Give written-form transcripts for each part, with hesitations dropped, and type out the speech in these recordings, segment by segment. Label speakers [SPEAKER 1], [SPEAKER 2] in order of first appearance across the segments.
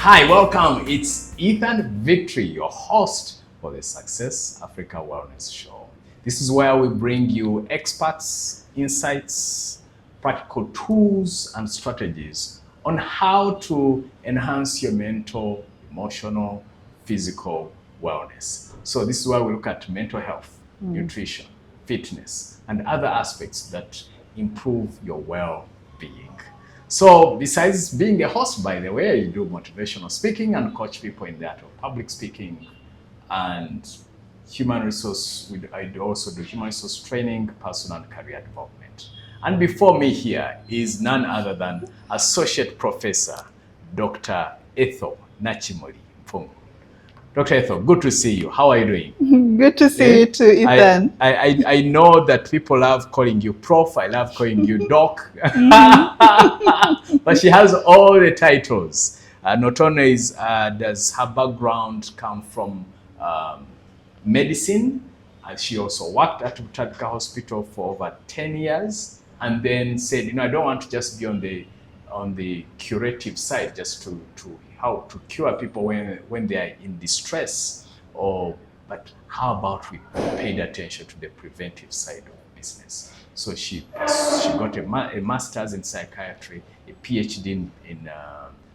[SPEAKER 1] Hi, welcome. It's Ethan Victory, your host for the Success Africa Wellness Show. This is where we bring you experts, insights, practical tools, and strategies on how to enhance your mental, emotional, physical wellness. So this is where we look at mental health, nutrition, fitness, and other aspects that improve your well-being. So besides being a host, by the way, you do motivational speaking and coach people in the art of public speaking and human resource. I also do human resource training, personal and career development. And before me here is none other than Associate Professor Dr. Etheldreda Nakimuli. Dr. Ethel, good to see you. How are you doing?
[SPEAKER 2] Good to see you too, Ethan.
[SPEAKER 1] I know that people love calling you Prof. I love calling you Doc. But she has all the titles. Not only does her background come from medicine, she also worked at Etheldreda Hospital for over 10 years and then said, I don't want to just be on the curative side, just to how to cure people when they are in distress, but how about we paid attention to the preventive side of business. So she got a master's in psychiatry, a PhD in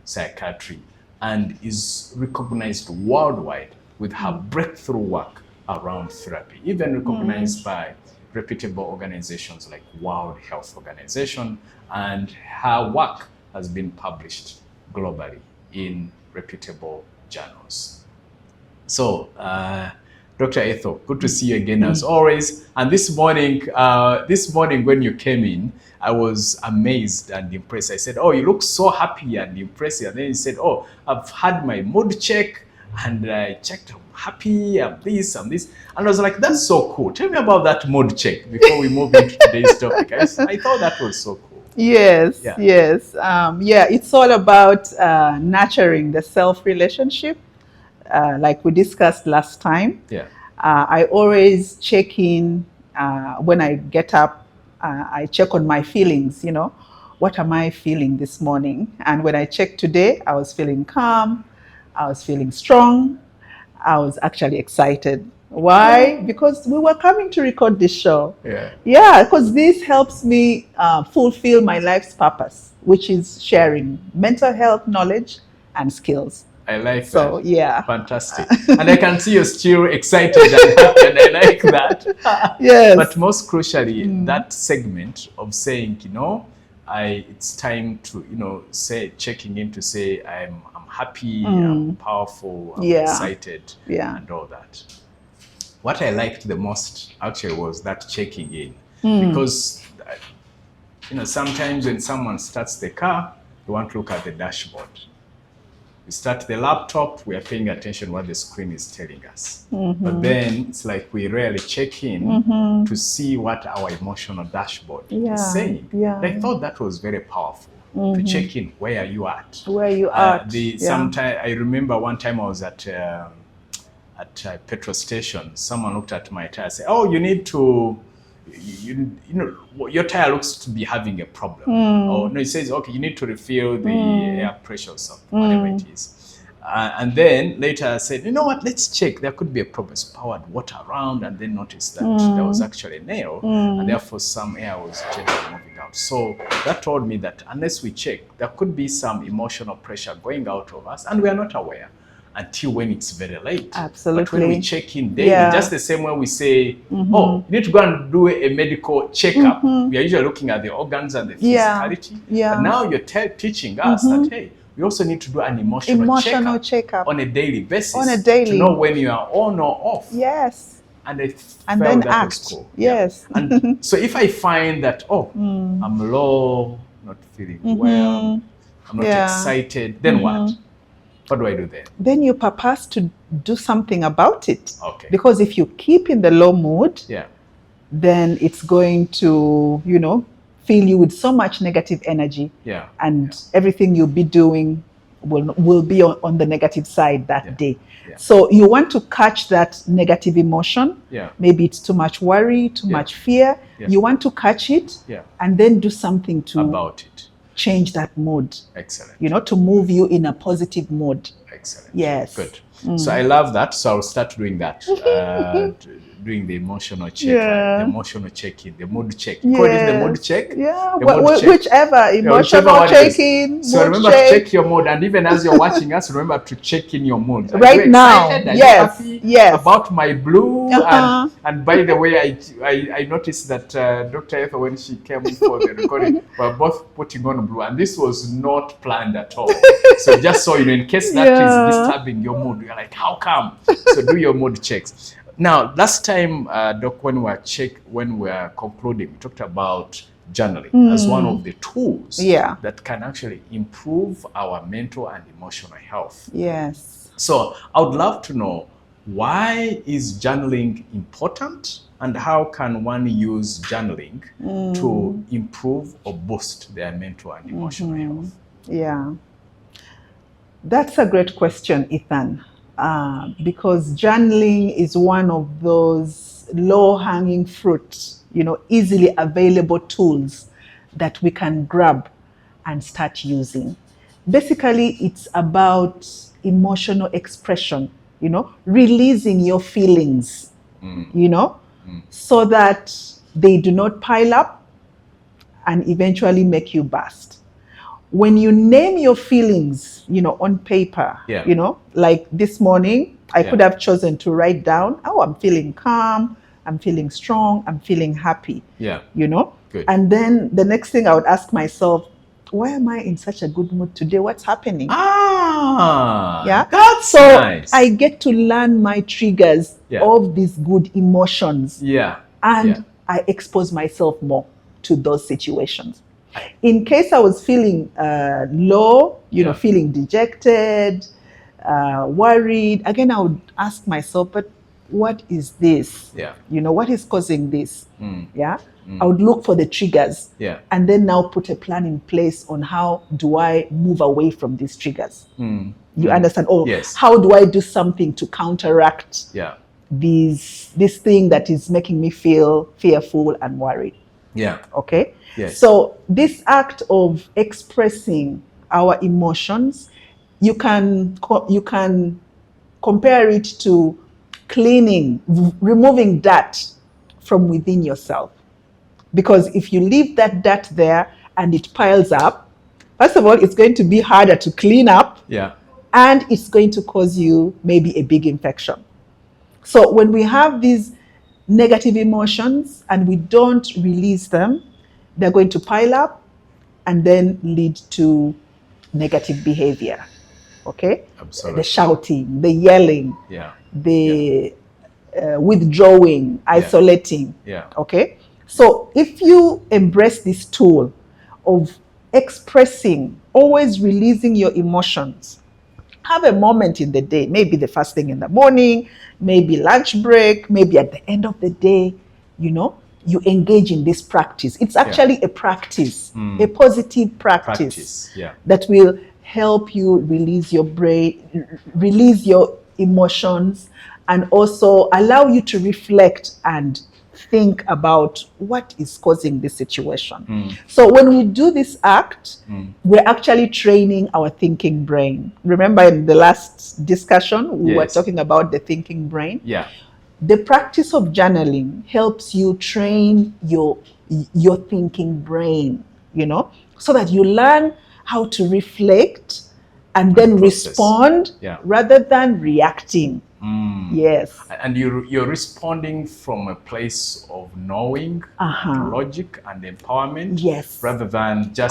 [SPEAKER 1] psychiatry, and is recognized worldwide with her breakthrough work around therapy, even recognized by reputable organizations like World Health Organization, and her work has been published globally in reputable journals. So, Dr. Ethel, good to see you again as always. And this morning when you came in, I was amazed and impressed. I said, "Oh, you look so happy and impressive." And then you said, "Oh, I've had my mood check and I checked, I'm happy, I'm this, I'm this." And I was like, "That's so cool. Tell me about that mood check before we move into today's topic." I thought that was so cool.
[SPEAKER 2] Yes. It's all about nurturing the self-relationship, like we discussed last time. I always check in when I get up. I check on my feelings. What am I feeling this morning? And when I checked today, I was feeling calm. I was feeling strong. I was actually excited. Why? Because we were coming to record this show. Because this helps me fulfill my life's purpose, which is sharing mental health knowledge and skills.
[SPEAKER 1] I like that.
[SPEAKER 2] So, yeah.
[SPEAKER 1] Fantastic. And I can see you're still excited and happy, and I like that.
[SPEAKER 2] Yes.
[SPEAKER 1] But most crucially, that segment of saying, it's time to, checking in to say, I'm happy, I'm powerful, I'm excited, and all that. What I liked the most actually was that checking in, because sometimes when someone starts the car, you want to look at the dashboard. We start the laptop, we are paying attention what the screen is telling us. But then it's like we rarely check in to see what our emotional dashboard is saying. I thought that was very powerful. To check in, where are you at? Sometime I remember one time I was at a petrol station. Someone looked at my tire and said, "Oh, you need to, your tire looks to be having a problem." Or no, it says, "Okay, you need to refill the air pressure or something, whatever it is." And then later I said, "You know what, let's check. There could be a problem. It's poured water around," and then noticed that there was actually a nail, and therefore some air was gently moving out. So that told me that unless we check, there could be some emotional pressure going out of us, and we are not aware until when it's very late.
[SPEAKER 2] Absolutely.
[SPEAKER 1] But when we check in daily, just the same way we say, "Oh, you need to go and do a medical checkup." We are usually looking at the organs and the physicality. But now you're teaching us that, hey, we also need to do an emotional checkup on a daily basis. To know when you are on or off.
[SPEAKER 2] Yes.
[SPEAKER 1] And I
[SPEAKER 2] and
[SPEAKER 1] felt
[SPEAKER 2] then
[SPEAKER 1] that
[SPEAKER 2] act.
[SPEAKER 1] was cool.
[SPEAKER 2] Yes.
[SPEAKER 1] And so if I find that, I'm low, not feeling well, I'm not excited, then what? What do I do then?
[SPEAKER 2] Then you purpose to do something about it.
[SPEAKER 1] Okay.
[SPEAKER 2] Because if you keep in the low mood, then it's going to, fill you with so much negative energy. And everything you'll be doing will be on the negative side that day. So you want to catch that negative emotion. Maybe it's too much worry, too much fear. You want to catch it and then do something
[SPEAKER 1] about it.
[SPEAKER 2] change that mood.
[SPEAKER 1] Excellent.
[SPEAKER 2] You know, to move you in a positive mood.
[SPEAKER 1] Excellent.
[SPEAKER 2] Yes.
[SPEAKER 1] Good. So I love that. So I'll start doing that. Doing the emotional check, right? The emotional check-in, the mood check. You call it the mood check?
[SPEAKER 2] Yeah,
[SPEAKER 1] mood check.
[SPEAKER 2] whichever, emotional check-in,
[SPEAKER 1] so remember to check your mood, and even as you're watching us, remember to check in your mood.
[SPEAKER 2] Right now,
[SPEAKER 1] Are you happy about my blue? And by the way, I noticed that Dr. Ethel, when she came for the recording, we were both putting on blue, and this was not planned at all. So just so you know, in case that is disturbing your mood, you're like, how come? So do your mood checks. Now, last time, Doc, when we were concluding, we talked about journaling as one of the tools that can actually improve our mental and emotional health.
[SPEAKER 2] Yes.
[SPEAKER 1] So I would love to know, why is journaling important, and how can one use journaling to improve or boost their mental and emotional health?
[SPEAKER 2] Yeah. That's a great question, Ethan. Because journaling is one of those low-hanging fruits, you know, easily available tools that we can grab and start using. Basically, it's about emotional expression, you know, releasing your feelings, you know, so that they do not pile up and eventually make you burst. When you name your feelings, you know, on paper, you know, like this morning, I could have chosen to write down, oh, I'm feeling calm, I'm feeling strong, I'm feeling happy, you know.
[SPEAKER 1] Good.
[SPEAKER 2] And then the next thing I would ask myself, why am I in such a good mood today? What's happening?
[SPEAKER 1] That's
[SPEAKER 2] so
[SPEAKER 1] nice.
[SPEAKER 2] I get to learn my triggers of these good emotions. And I expose myself more to those situations. In case I was feeling low, you know, feeling dejected, worried, again, I would ask myself, but what is this? You know, what is causing this? I would look for the triggers and then now put a plan in place on how do I move away from these triggers. You understand? How do I do something to counteract this thing that is making me feel fearful and worried? Okay? So this act of expressing our emotions, you can compare it to cleaning, removing dirt from within yourself. Because if you leave that dirt there and it piles up, first of all, it's going to be harder to clean up. And it's going to cause you maybe a big infection. So when we have these negative emotions and we don't release them, they're going to pile up and then lead to negative behavior. Okay?
[SPEAKER 1] Absolutely.
[SPEAKER 2] The shouting, the yelling, the withdrawing, isolating. Okay? So if you embrace this tool of expressing, always releasing your emotions, have a moment in the day, maybe the first thing in the morning, maybe lunch break, maybe at the end of the day, you know, you engage in this practice. It's actually a practice, a positive practice that will help you release your brain, release your emotions, and also allow you to reflect and think about what is causing this situation. So when we do this act, we're actually training our thinking brain. Remember in the last discussion, we were talking about the thinking brain? The practice of journaling helps you train your thinking brain, you know, so that you learn how to reflect and then respond rather than reacting. Yes.
[SPEAKER 1] And you're responding from a place of knowing, and logic, and empowerment, rather than for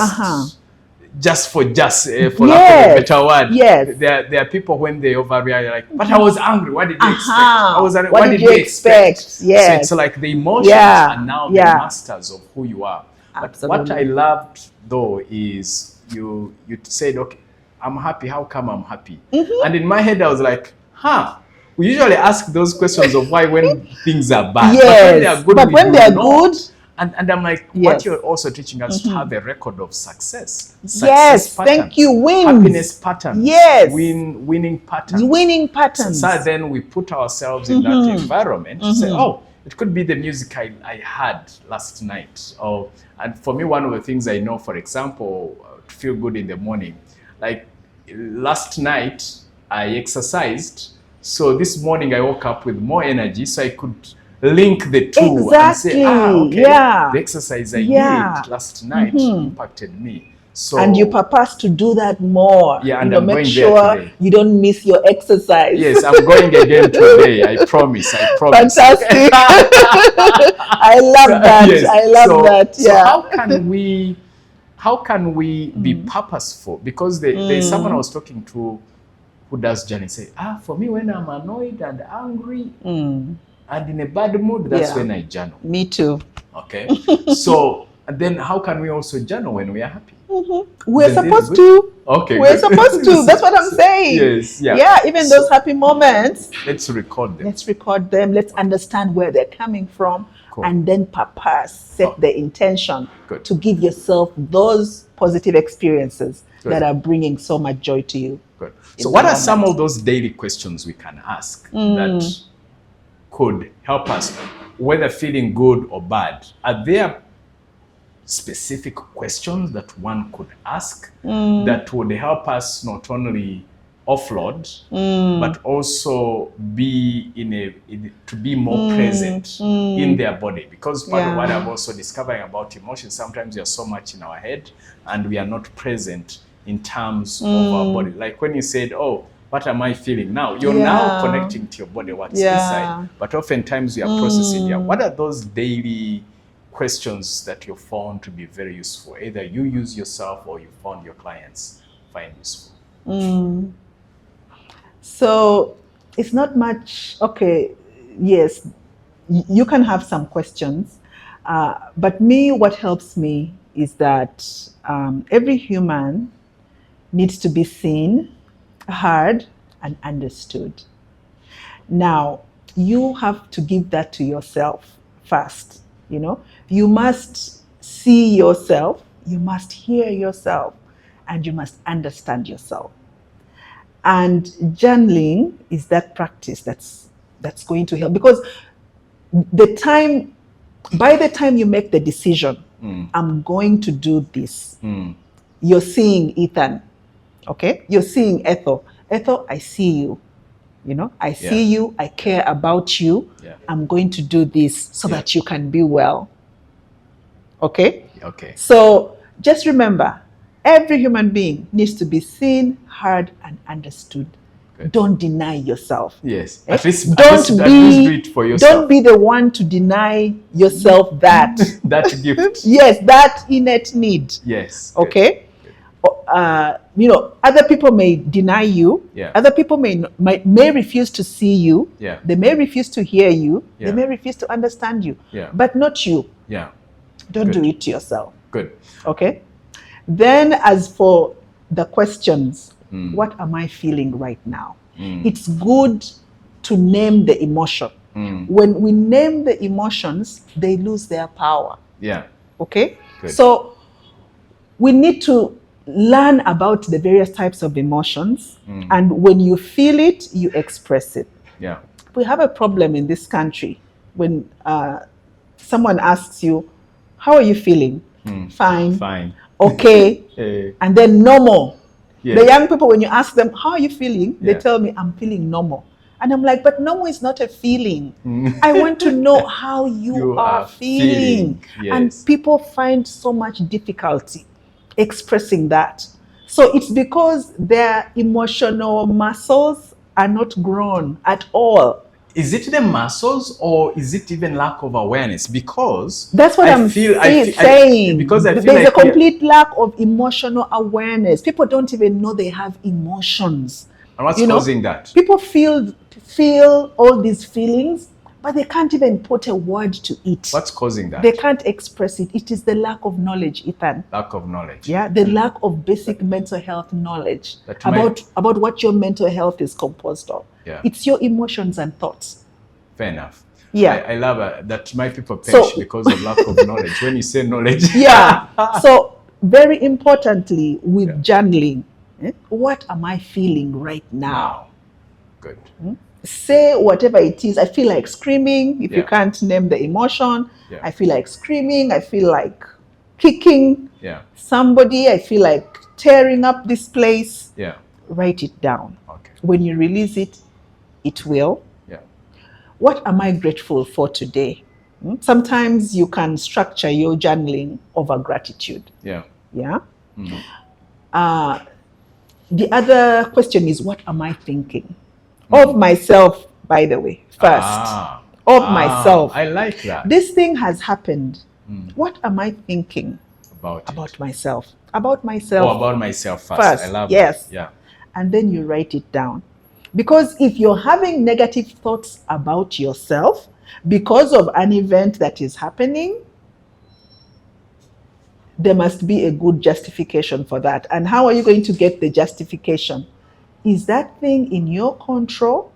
[SPEAKER 1] lack of a better word. There are people when they overreact, like, but I was angry. What did you expect? What did you expect? So it's like the emotions are now the masters of who you are. But what I loved though is you said, okay, I'm happy. How come I'm happy? And in my head I was like, we usually ask those questions of why when things are bad. But when they are good, and I'm like, what you're also teaching us to have a record of success. Success patterns,
[SPEAKER 2] thank you. Wins.
[SPEAKER 1] Happiness patterns. Winning patterns.
[SPEAKER 2] Winning patterns.
[SPEAKER 1] So then we put ourselves in that environment to say, oh, it could be the music I had last night. And for me, one of the things I know, for example, to feel good in the morning. Like last night, I exercised. So this morning I woke up with more energy, so I could link the two and say, okay, the exercise I did last night impacted me. So,
[SPEAKER 2] and you purpose to do that more.
[SPEAKER 1] Yeah, and
[SPEAKER 2] make sure you don't miss your exercise.
[SPEAKER 1] Yes, I'm going again today. I promise.
[SPEAKER 2] Fantastic. I love that. Yes. I love that. Yeah.
[SPEAKER 1] So how can we be purposeful? Because there's someone I was talking to who does journey say, for me, when I'm annoyed and angry and in a bad mood, that's when I journal.
[SPEAKER 2] Me too.
[SPEAKER 1] Okay. So then how can we also journal when we are happy?
[SPEAKER 2] We're supposed to.
[SPEAKER 1] Okay.
[SPEAKER 2] We're supposed to. That's what I'm saying.
[SPEAKER 1] Yes. Yeah.
[SPEAKER 2] Yeah. Even those happy moments.
[SPEAKER 1] Let's record them.
[SPEAKER 2] Let's understand where they're coming from. Cool. And then set the intention to give yourself those positive experiences that are bringing so much joy to you.
[SPEAKER 1] Good. So what are some of those daily questions we can ask that could help us, whether feeling good or bad? Are there specific questions that one could ask that would help us not only offload, but also be to be more present in their body? Because part of what I'm also discovering about emotions, sometimes we are so much in our head and we are not present in terms of our body. Like when you said, what am I feeling now? You're now connecting to your body, what's inside. But oftentimes we are processing. What are those daily questions that you found to be very useful? Either you use yourself or you found your clients find useful.
[SPEAKER 2] So it's not much. Okay, yes, you can have some questions, but what helps me is that every human needs to be seen, heard, and understood. Now, you have to give that to yourself first. You must see yourself, you must hear yourself, and you must understand yourself. And journaling is that practice that's going to help, because by the time you make the decision, I'm going to do this, you're seeing Ethan, okay? You're seeing Ethel. Ethel, I see you. I see you, I care about you. I'm going to do this so that you can be well. Okay?
[SPEAKER 1] Okay.
[SPEAKER 2] So just remember, every human being needs to be seen, heard, and understood. Good. Don't deny yourself.
[SPEAKER 1] Yes. At least do it for yourself.
[SPEAKER 2] Don't be the one to deny yourself that
[SPEAKER 1] gift.
[SPEAKER 2] Yes, that innate need.
[SPEAKER 1] Yes.
[SPEAKER 2] Okay? Other people may deny you.
[SPEAKER 1] Yeah.
[SPEAKER 2] Other people may refuse to see you.
[SPEAKER 1] Yeah.
[SPEAKER 2] They may refuse to hear you. Yeah. They may refuse to understand you.
[SPEAKER 1] Yeah.
[SPEAKER 2] But not you.
[SPEAKER 1] Yeah.
[SPEAKER 2] Don't do it to yourself.
[SPEAKER 1] Good.
[SPEAKER 2] Okay. Then, as for the questions, what am I feeling right now? It's good to name the emotion. When we name the emotions, they lose their power.
[SPEAKER 1] Yeah.
[SPEAKER 2] Okay.
[SPEAKER 1] Good.
[SPEAKER 2] So we need to learn about the various types of emotions, and when you feel it, you express it.
[SPEAKER 1] Yeah.
[SPEAKER 2] We have a problem in this country when someone asks you, how are you feeling? Fine. Okay. And then normal. Yes. The young people, when you ask them, how are you feeling? They tell me, I'm feeling normal. And I'm like, but normal is not a feeling. I want to know how you are feeling.
[SPEAKER 1] Yes.
[SPEAKER 2] And people find so much difficulty expressing that. So it's because their emotional muscles are not grown at all.
[SPEAKER 1] Is it the muscles or is it even lack of awareness? Because
[SPEAKER 2] that's what I'm saying. Because there's a complete lack of emotional awareness. People don't even know they have emotions.
[SPEAKER 1] And what's causing that?
[SPEAKER 2] People feel all these feelings, but they can't even put a word to it.
[SPEAKER 1] What's causing that?
[SPEAKER 2] They can't express it. It is the lack of knowledge, Ethan.
[SPEAKER 1] Lack of knowledge.
[SPEAKER 2] Yeah, the lack of basic mental health knowledge about what your mental health is composed of.
[SPEAKER 1] Yeah.
[SPEAKER 2] It's your emotions and thoughts.
[SPEAKER 1] Fair enough.
[SPEAKER 2] Yeah.
[SPEAKER 1] I love that my people perish because of lack of knowledge. When you say knowledge.
[SPEAKER 2] Yeah. So very importantly with journaling, what am I feeling right now?
[SPEAKER 1] Good.
[SPEAKER 2] Say whatever it is. I feel like screaming. If you can't name the emotion, I feel like screaming. I feel like kicking somebody. I feel like tearing up this place.
[SPEAKER 1] Yeah.
[SPEAKER 2] Write it down.
[SPEAKER 1] Okay.
[SPEAKER 2] When you release it, it will.
[SPEAKER 1] Yeah.
[SPEAKER 2] What am I grateful for today? Sometimes you can structure your journaling over gratitude.
[SPEAKER 1] Yeah.
[SPEAKER 2] Yeah. Mm-hmm. The other question is, what am I thinking? Of myself, by the way, first. Of myself.
[SPEAKER 1] I like that.
[SPEAKER 2] This thing has happened. What am I thinking
[SPEAKER 1] about
[SPEAKER 2] myself? About myself.
[SPEAKER 1] Oh, about myself first. I love
[SPEAKER 2] yes.
[SPEAKER 1] that. Yeah.
[SPEAKER 2] And then you write it down. Because if you're having negative thoughts about yourself because of an event that is happening, there must be a good justification for that. And how are you going to get the justification? Is that thing in your control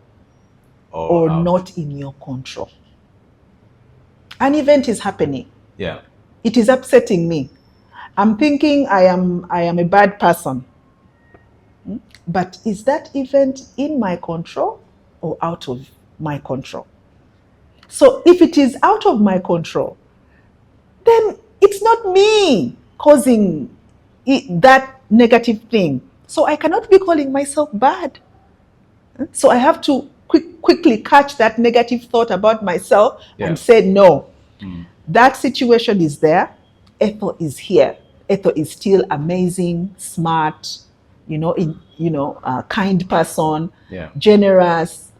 [SPEAKER 2] or not in your control? An event is happening.
[SPEAKER 1] Yeah.
[SPEAKER 2] It is upsetting me. I'm thinking I am a bad person. But is that event in my control or out of my control? So if it is out of my control, then it's not me causing that negative thing. So I cannot be calling myself bad. So I have to quickly catch that negative thought about myself and say, no, that situation is there. Ethel is here. Ethel is still amazing, smart, kind person, generous.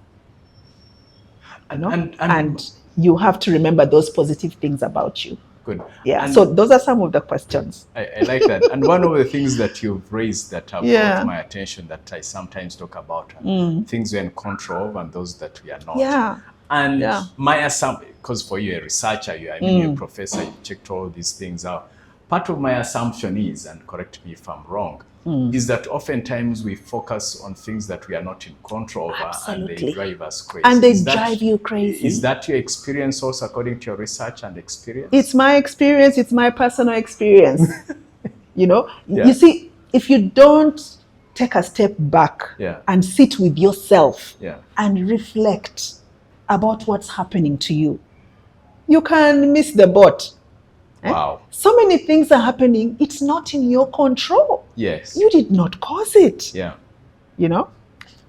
[SPEAKER 2] And you have to remember those positive things about you.
[SPEAKER 1] Good.
[SPEAKER 2] Yeah. So those are some of the questions.
[SPEAKER 1] I like that. And one of the things that you've raised that have brought my attention that I sometimes talk about things we're in control of and those that we are not.
[SPEAKER 2] Yeah.
[SPEAKER 1] And my assumption, because for you, a researcher, you're a professor, you checked all these things out. Part of my assumption is, and correct me if I'm wrong, is that oftentimes we focus on things that we are not in control over.
[SPEAKER 2] Absolutely.
[SPEAKER 1] And they drive us crazy.
[SPEAKER 2] And they drive you crazy.
[SPEAKER 1] Is that your experience also according to your research and experience?
[SPEAKER 2] It's my experience. It's my personal experience. You see, if you don't take a step back and sit with yourself and reflect about what's happening to you, you can miss the boat.
[SPEAKER 1] Wow.
[SPEAKER 2] So many things are happening. It's not in your control.
[SPEAKER 1] Yes.
[SPEAKER 2] You did not cause it.
[SPEAKER 1] Yeah.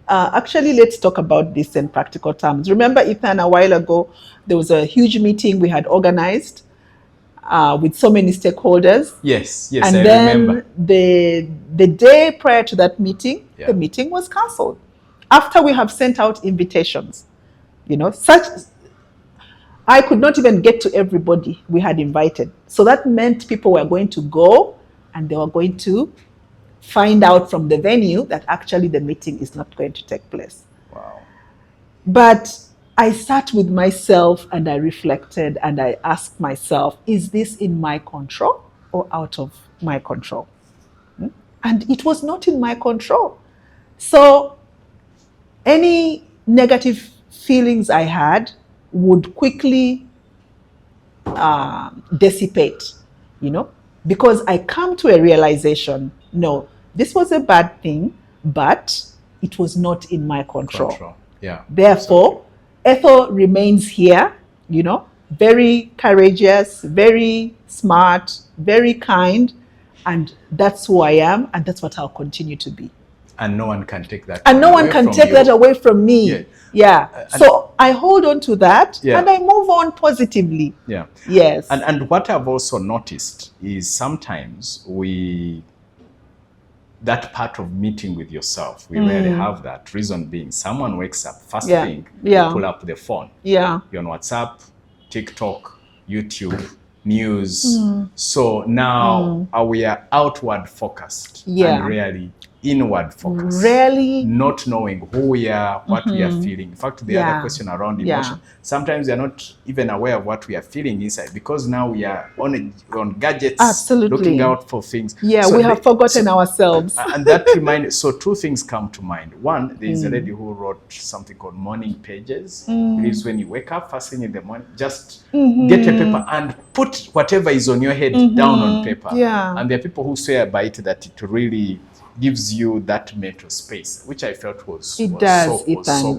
[SPEAKER 2] Actually, let's talk about this in practical terms. Remember, Ethan, a while ago, there was a huge meeting we had organized with so many stakeholders.
[SPEAKER 1] Yes,
[SPEAKER 2] and
[SPEAKER 1] I remember.
[SPEAKER 2] The day prior to that meeting, the meeting was cancelled. After we have sent out invitations, I could not even get to everybody we had invited. So that meant people were going to go and they were going to find out from the venue that actually the meeting is not going to take place.
[SPEAKER 1] Wow.
[SPEAKER 2] But I sat with myself and I reflected and I asked myself, is this in my control or out of my control? And it was not in my control. So any negative feelings I had would quickly dissipate, because I come to a realization, no, this was a bad thing, but it was not in my control.
[SPEAKER 1] Yeah.
[SPEAKER 2] Therefore, Ethel remains here, very courageous, very smart, very kind, and that's who I am, and that's what I'll continue to be.
[SPEAKER 1] And no one can take that.
[SPEAKER 2] And no one can take that away from me. Yeah. So I hold on to that and I move on positively.
[SPEAKER 1] Yeah.
[SPEAKER 2] Yes.
[SPEAKER 1] And what I've also noticed is sometimes that part of meeting with yourself, we rarely have that. Reason being, someone wakes up, first thing, you pull up the phone.
[SPEAKER 2] Yeah.
[SPEAKER 1] You're on WhatsApp, TikTok, YouTube, news. So now we are outward focused and rarely inward focus.
[SPEAKER 2] Really?
[SPEAKER 1] Not knowing who we are, what we are feeling. In fact, the other question around emotion, sometimes we are not even aware of what we are feeling inside because now we are on gadgets, looking out for things.
[SPEAKER 2] Yeah, so we have forgotten ourselves.
[SPEAKER 1] And that reminds, so two things come to mind. One, there is a lady who wrote something called morning pages. It is when you wake up first thing in the morning, just get a paper and put whatever is on your head down on paper. Yeah. And there are people who swear by it that it really gives you that mental space, which I felt was
[SPEAKER 2] It
[SPEAKER 1] was
[SPEAKER 2] does,
[SPEAKER 1] so,
[SPEAKER 2] Ethan.
[SPEAKER 1] was so cool.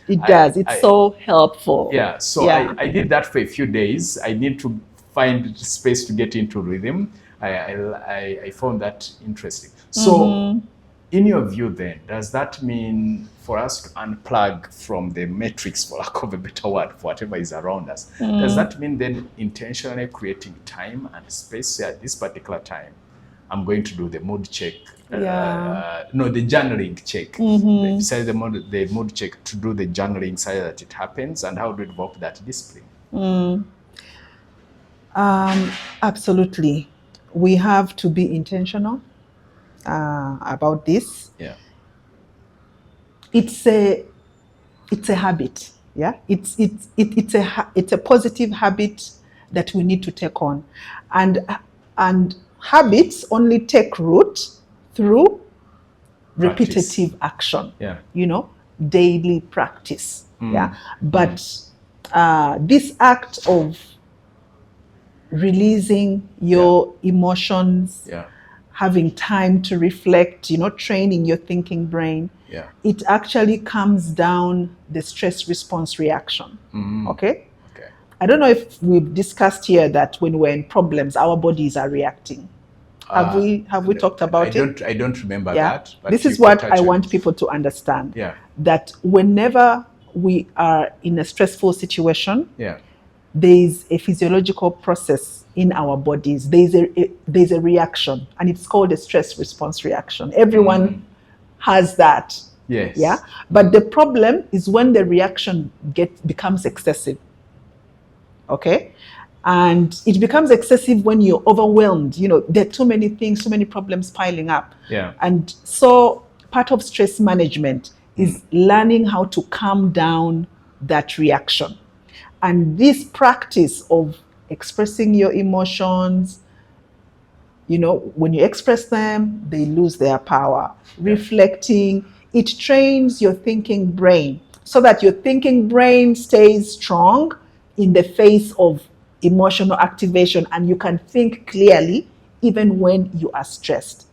[SPEAKER 2] It does. It's so helpful.
[SPEAKER 1] Yeah. So I did that for a few days. I need to find space to get into rhythm. I found that interesting. So in your view then, does that mean for us to unplug from the matrix, for lack of a better word, for whatever is around us, does that mean then intentionally creating time and space at this particular time? I'm going to do the mood check, the journaling check. Besides the mood check, to do the journaling so that it happens, and how to develop that discipline?
[SPEAKER 2] Absolutely. We have to be intentional about this.
[SPEAKER 1] Yeah.
[SPEAKER 2] It's a habit. Yeah. It's a positive habit that we need to take on, and habits only take root through repetitive action.
[SPEAKER 1] Yeah.
[SPEAKER 2] Daily practice. Yeah. But this act of releasing your emotions, having time to reflect, training your thinking brain, it actually calms down the stress response reaction. Okay? I don't know if we've discussed here that when we're in problems, our bodies are reacting. Have we talked about it?
[SPEAKER 1] I don't remember that. But
[SPEAKER 2] this is what I want people to understand. That whenever we are in a stressful situation, there's a physiological process in our bodies. There's a reaction, and it's called a stress response reaction. Everyone has that.
[SPEAKER 1] Yes.
[SPEAKER 2] Yeah. But the problem is when the reaction becomes excessive. Okay. And it becomes excessive when you're overwhelmed. There are too many things, too many problems piling up.
[SPEAKER 1] Yeah.
[SPEAKER 2] And so part of stress management is learning how to calm down that reaction. And this practice of expressing your emotions, when you express them, they lose their power. Reflecting, it trains your thinking brain so that your thinking brain stays strong in the face of emotional activation, and you can think clearly even when you are stressed.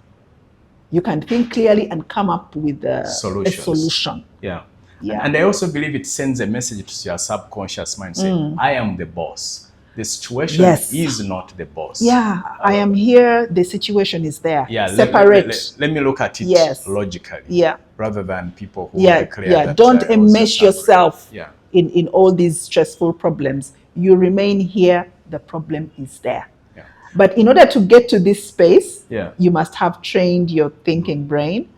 [SPEAKER 2] You can think clearly and come up with a solution.
[SPEAKER 1] Yeah. And I also believe it sends a message to your subconscious mind saying, I am the boss. The situation is not the boss.
[SPEAKER 2] Yeah, I am here. The situation is there.
[SPEAKER 1] Yeah,
[SPEAKER 2] separate.
[SPEAKER 1] Let me look at it logically.
[SPEAKER 2] Yeah.
[SPEAKER 1] Rather than people who declare that.
[SPEAKER 2] Don't enmesh yourself in all these stressful problems. You remain here. The problem is there. Yeah. But in order to get to this space, you must have trained your thinking brain.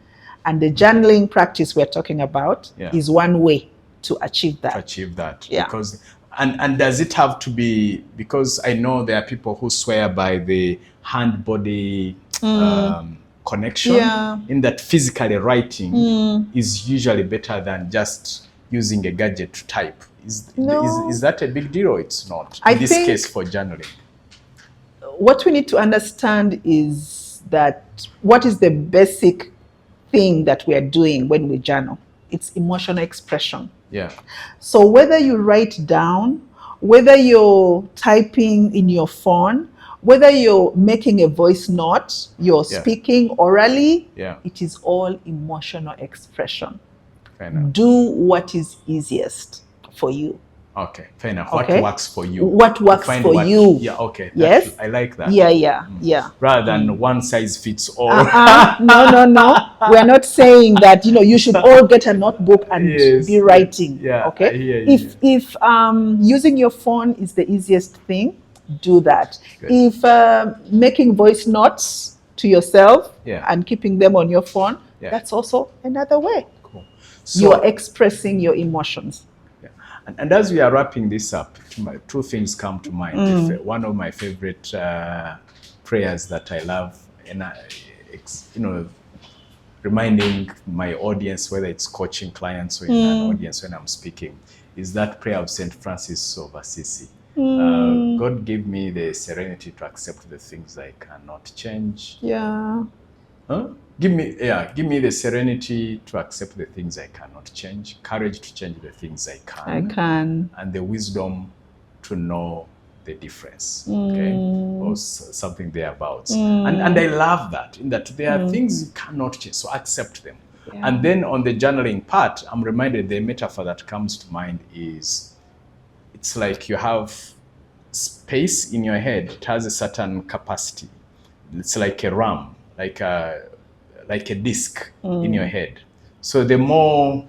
[SPEAKER 2] And the journaling practice we're talking about is one way to achieve that.
[SPEAKER 1] Yeah. Because and does it have to be, because I know there are people who swear by the hand-body connection, in that physically writing is usually better than just using a gadget to type. Is that a big deal or it's not? In this case for journaling.
[SPEAKER 2] What we need to understand is that what is the basic thing that we are doing when we journal? It's emotional expression.
[SPEAKER 1] Yeah.
[SPEAKER 2] So whether you write down, whether you're typing in your phone, whether you're making a voice note, you're speaking orally, it is all emotional expression.
[SPEAKER 1] Fair enough.
[SPEAKER 2] Do what is easiest for you.
[SPEAKER 1] Okay, fair enough. What works for you?
[SPEAKER 2] What works for you?
[SPEAKER 1] Yeah, okay.
[SPEAKER 2] Yes.
[SPEAKER 1] I like that.
[SPEAKER 2] Yeah.
[SPEAKER 1] Rather than one size fits all.
[SPEAKER 2] No. We're not saying that, you should all get a notebook and be writing.
[SPEAKER 1] Yeah.
[SPEAKER 2] Okay. If using your phone is the easiest thing, do that.
[SPEAKER 1] Good.
[SPEAKER 2] If making voice notes to yourself and keeping them on your phone, that's also another way.
[SPEAKER 1] Cool.
[SPEAKER 2] So, you're expressing your emotions.
[SPEAKER 1] And as we are wrapping this up, two things come to mind. One of my favorite prayers that I love, and reminding my audience, whether it's coaching clients or in an audience when I'm speaking, is that prayer of St. Francis of Assisi. God give me the serenity to accept the things I cannot change.
[SPEAKER 2] Yeah.
[SPEAKER 1] Give me the serenity to accept the things I cannot change, courage to change the things I can, and the wisdom to know the difference. Okay, or something thereabouts. And I love that, in that there are things you cannot change, so accept them. And then on the journaling part, I'm reminded the metaphor that comes to mind is, it's like you have space in your head. It has a certain capacity. it's like a RAM, like a disk in your head. So the more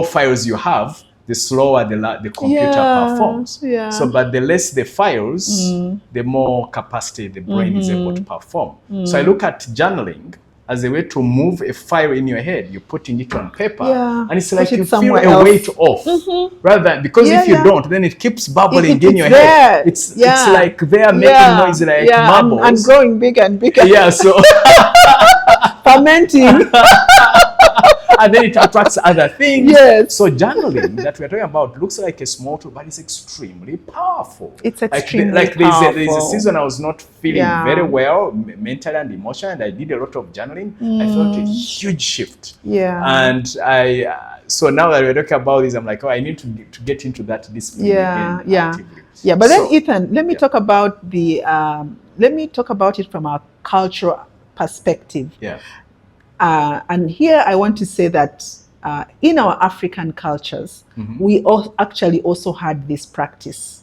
[SPEAKER 1] files you have, the slower the computer performs.
[SPEAKER 2] Yeah.
[SPEAKER 1] So, but the less the files, the more capacity the brain is able to perform. So I look at journaling as a way to move a file in your head. You're putting it on paper, and it's like you feel a weight off, rather than, because if you don't, then it keeps bubbling in your head. It's like they're making noise like marbles
[SPEAKER 2] and growing bigger and bigger.
[SPEAKER 1] Yeah, so
[SPEAKER 2] fermenting.
[SPEAKER 1] And then it attracts other things.
[SPEAKER 2] Yes.
[SPEAKER 1] So journaling that we're talking about looks like a small tool, but it's extremely powerful.
[SPEAKER 2] It's extremely
[SPEAKER 1] powerful. There's a season I was not feeling very well mentally and emotionally, and I did a lot of journaling. I felt a huge shift.
[SPEAKER 2] Yeah.
[SPEAKER 1] And so now that we're talking about this, I'm like, I need to get into that discipline again.
[SPEAKER 2] Yeah. But then, Ethan, let me talk about it from a cultural perspective.
[SPEAKER 1] Yeah.
[SPEAKER 2] And here I want to say that in our African cultures, we actually also had this practice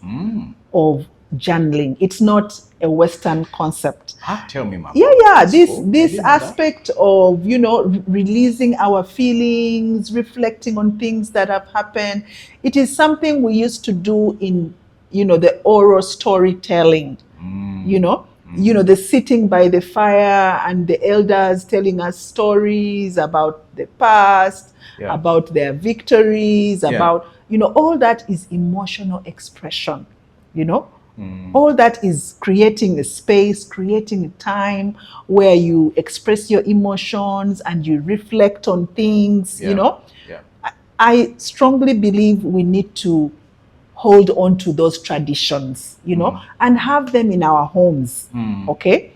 [SPEAKER 2] of journaling. It's not a Western concept.
[SPEAKER 1] Tell me, Mama.
[SPEAKER 2] Yeah. This aspect of, releasing our feelings, reflecting on things that have happened. It is something we used to do in, the oral storytelling, the sitting by the fire and the elders telling us stories about the past, about their victories, about, all that is emotional expression, All that is creating a space, creating a time where you express your emotions and you reflect on things, I strongly believe we need to hold on to those traditions, and have them in our homes. Okay.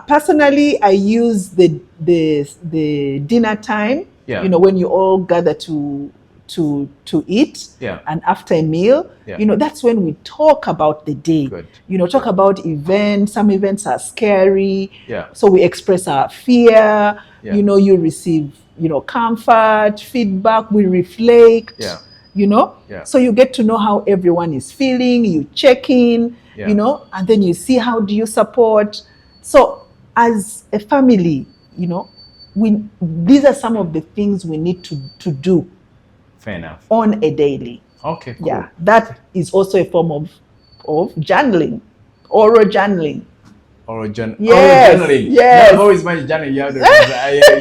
[SPEAKER 2] Personally, I use the dinner time, when you all gather to eat, and after a meal, that's when we talk about the day.
[SPEAKER 1] Good.
[SPEAKER 2] Talk about events. Some events are scary, so we express our fear. You receive, comfort, feedback. We reflect. So you get to know how everyone is feeling, you check in, and then you see how do you support. So as a family, these are some of the things we need to do.
[SPEAKER 1] Fair enough.
[SPEAKER 2] On a daily.
[SPEAKER 1] Okay, cool.
[SPEAKER 2] Yeah, that is also a form of journaling, oral journaling.
[SPEAKER 1] Yes. Journaling.
[SPEAKER 2] Yes.
[SPEAKER 1] I've always managed journaling.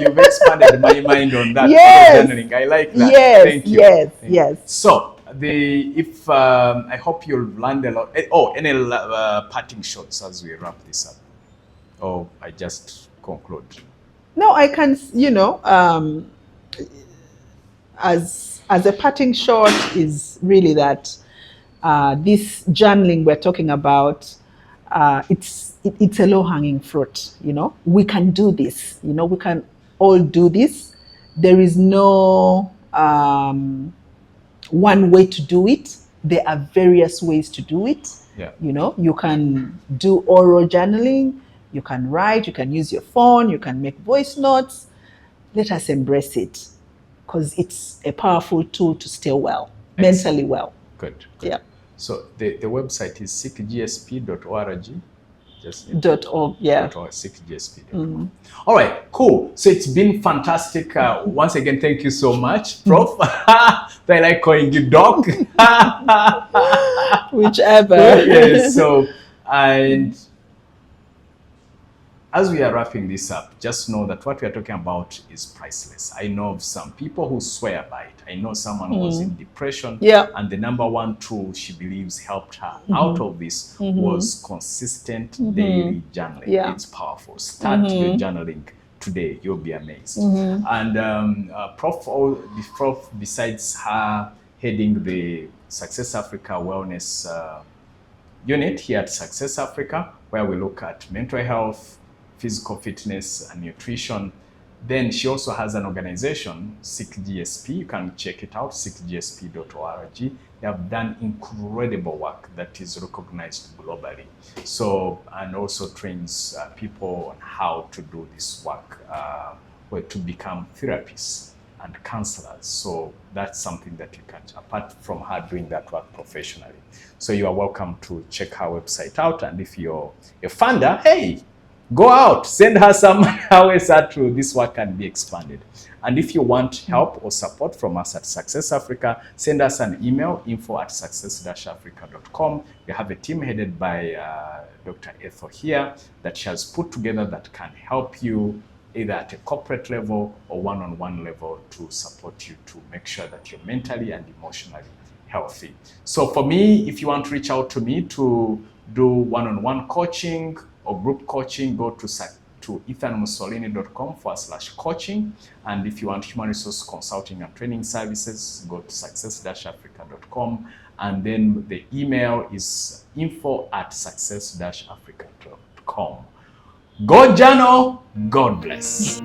[SPEAKER 1] You've expanded my mind on that.
[SPEAKER 2] Yes.
[SPEAKER 1] Journaling. I like that.
[SPEAKER 2] Yes.
[SPEAKER 1] Thank you.
[SPEAKER 2] Yes.
[SPEAKER 1] So I hope you'll learn a lot. Any parting shots as we wrap this up, or I just conclude.
[SPEAKER 2] No, I can. As a parting shot is really that this journaling we're talking about. It's a low-hanging fruit, We can do this, we can all do this. There is no one way to do it. There are various ways to do it.
[SPEAKER 1] Yeah.
[SPEAKER 2] You can do oral journaling, you can write, you can use your phone, you can make voice notes. Let us embrace it, because it's a powerful tool to stay well, mentally well.
[SPEAKER 1] Good.
[SPEAKER 2] Yeah.
[SPEAKER 1] So the website is sickgsp.org.
[SPEAKER 2] .org, yeah.
[SPEAKER 1] sickgsp.org. All right, cool. So it's been fantastic. Once again, thank you so much, Prof. I like calling you Doc.
[SPEAKER 2] Whichever.
[SPEAKER 1] Yeah, so, and as we are wrapping this up, just know that what we are talking about is priceless. I know of some people who swear by it. I know someone who was in depression, and the number one tool she believes helped her out of this was consistent daily journaling.
[SPEAKER 2] Yeah.
[SPEAKER 1] It's powerful. Start your journaling today. You'll be amazed. And Prof, besides her heading the Success Africa Wellness unit here at Success Africa, where we look at mental health, physical fitness, and nutrition. Then she also has an organization, SickGSP. You can check it out, sickgsp.org. They have done incredible work that is recognized globally. So, and also trains people on how to do this work, to become therapists and counselors. So that's something that you can, apart from her doing that work professionally. So you are welcome to check her website out. And if you're a funder, hey, go out, send her some hours to this work can be expanded. And if you want help or support from us at Success Africa, send us an email, info@success-africa.com. We have a team headed by Dr. Ethel here that she has put together that can help you either at a corporate level or one-on-one level to support you to make sure that you're mentally and emotionally healthy. So for me, if you want to reach out to me to do one-on-one coaching or group coaching, go to ethanmussolini.com/coaching. And if you want human resource consulting and training services, go to success-africa.com. And then the email is info@success-africa.com. Go journal, God bless.